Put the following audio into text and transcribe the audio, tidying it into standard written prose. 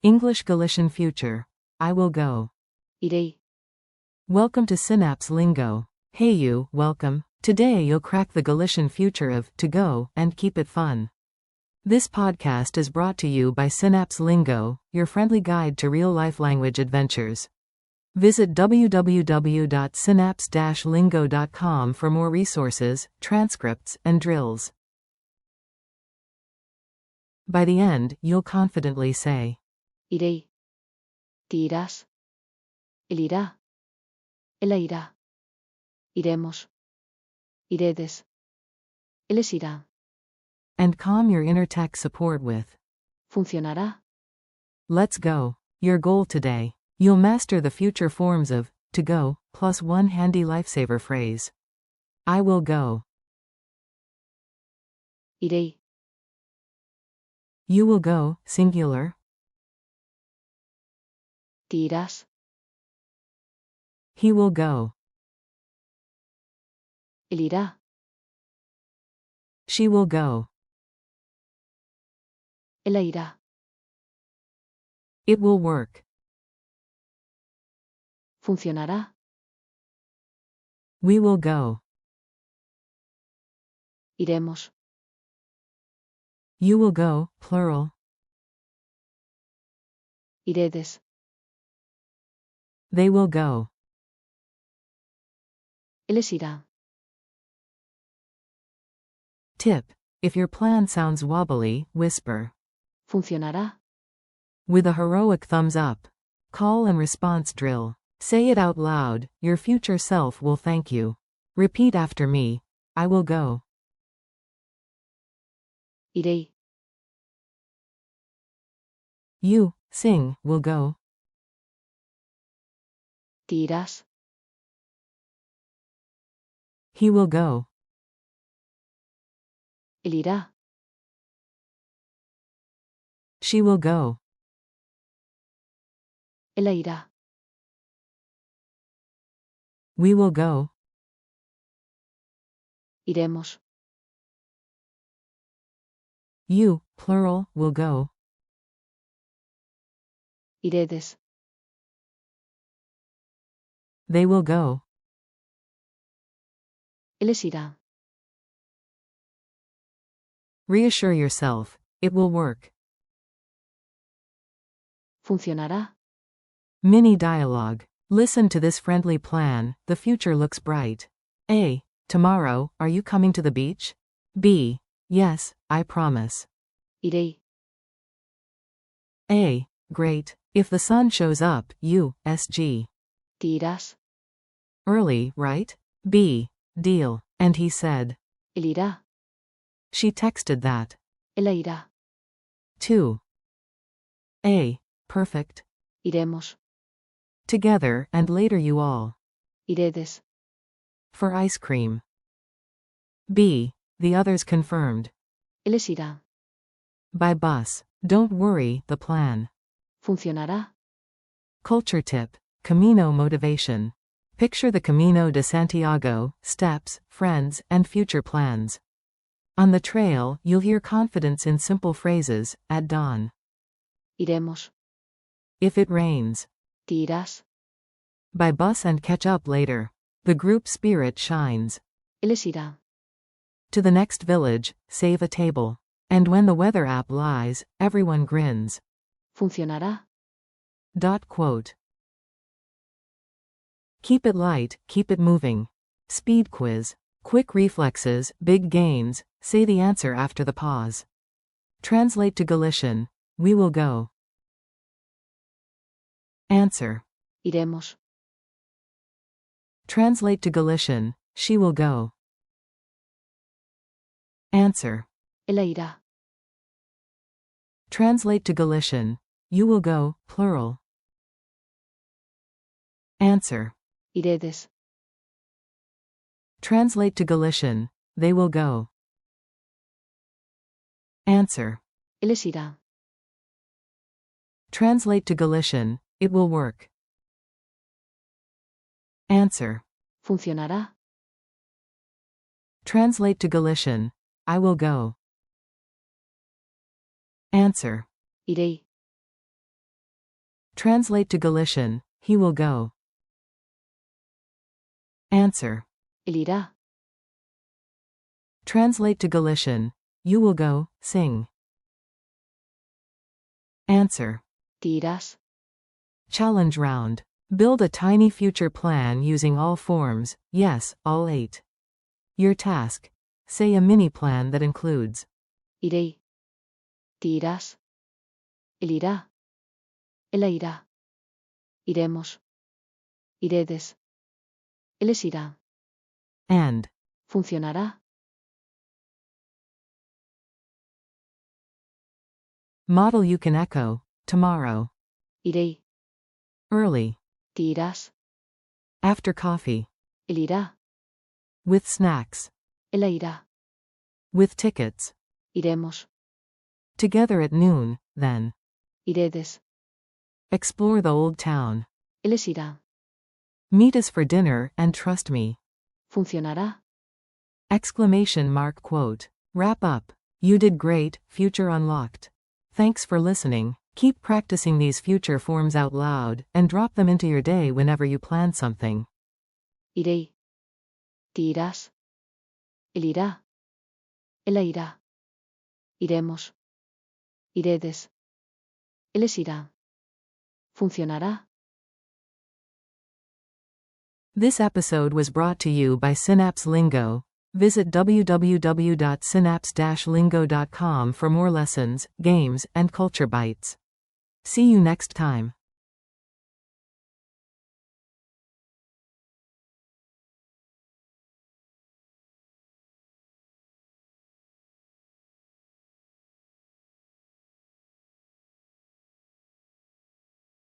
English-Galician future. I will go. Irei. Welcome to Synapse Lingo. Hey you, welcome. Today you'll crack the Galician future of to go and keep it fun. This podcast is brought to you by Synapse Lingo, your friendly guide to real-life language adventures. Visit www.synapse-lingo.com for more resources, transcripts, and drills. By the end, you'll confidently say, Irei. Te irás. Él irá. Ella irá. Iremos. Iredes. Ellos irán. and calm your inner tech support with, Funcionará. let's go. Your goal today. You'll master the future forms of to go, plus one handy lifesaver phrase. I will go. Irei. You will go, singular. Te irás. He will go. Él irá. She will go. Ella irá. It will work. Funcionará. We will go. Iremos. You will go, plural. Iredes. They will go. Ellos irán. Tip. If your plan sounds wobbly, whisper. Funcionará. With a heroic thumbs up. Call and response drill. Say it out loud, your future self will thank you. Repeat after me. I will go. Irei. You, sing, will go. Te irás. He will go. Él irá. She will go. Ella irá. We will go. Iremos. You, plural, will go. Iredes. They will go. Ellos irán. Reassure yourself. It will work. Funcionará. Mini dialogue. Listen to this friendly plan. The future looks bright. A. Tomorrow, are you coming to the beach? B. Yes, I promise. Irei. A. Great. If the sun shows up, you, SG. Te irás. Early, right? B. Deal. And he said. Él irá. She texted that. Ella irá. 2. A. Perfect. Iremos. Together, and later you all. Iredes. For ice cream. B. The others confirmed. Ellos irán. By bus. Don't worry, the plan. Funcionará. Culture tip. Camino motivation. Picture the Camino de Santiago, steps, friends, and future plans. On the trail, you'll hear confidence in simple phrases, at dawn. Iremos. If it rains. Te irás. By bus and catch up later. The group spirit shines. Ellos irán. To the next village, save a table. And when the weather app lies, everyone grins. Funcionará. Quote. Keep it light, keep it moving. Speed quiz. Quick reflexes, big gains, say the answer after the pause. Translate to Galician. We will go. Answer. Iremos. Translate to Galician. She will go. Answer. Ella irá. Translate to Galician. You will go, plural. Answer. Iredes. Translate to Galician. They will go. Answer. Ellos irán. Translate to Galician. It will work. Answer. Funcionará. Translate to Galician. I will go. Answer. Irei. Translate to Galician. He will go. Answer. Él irá. Translate to Galician. You will go, sing. Answer. Te irás. Challenge round. Build a tiny future plan using all forms, yes, all 8. Your task. Say a mini plan that includes Irei. Te irás. Él irá. Ella irá. Iremos. Iredes. Ellos irán. and. Funcionará. Model you can echo. Tomorrow. Irei. Early. Te irás. After coffee. Él irá. With snacks. Ella irá. With tickets. Iremos. Together at noon, then. Iredes. Explore the old town. Ellos irán. Meet us for dinner and trust me. Funcionará. Exclamation mark quote. Wrap up. You did great, future unlocked. Thanks for listening. Keep practicing these future forms out loud, and drop them into your day whenever you plan something. Irei. Te irás. Él irá. Ella irá. Iremos. Iredes. Ellos irán. Funcionará. This episode was brought to you by Synapse Lingo. Visit www.synapse-lingo.com for more lessons, games, and culture bites. See you next time.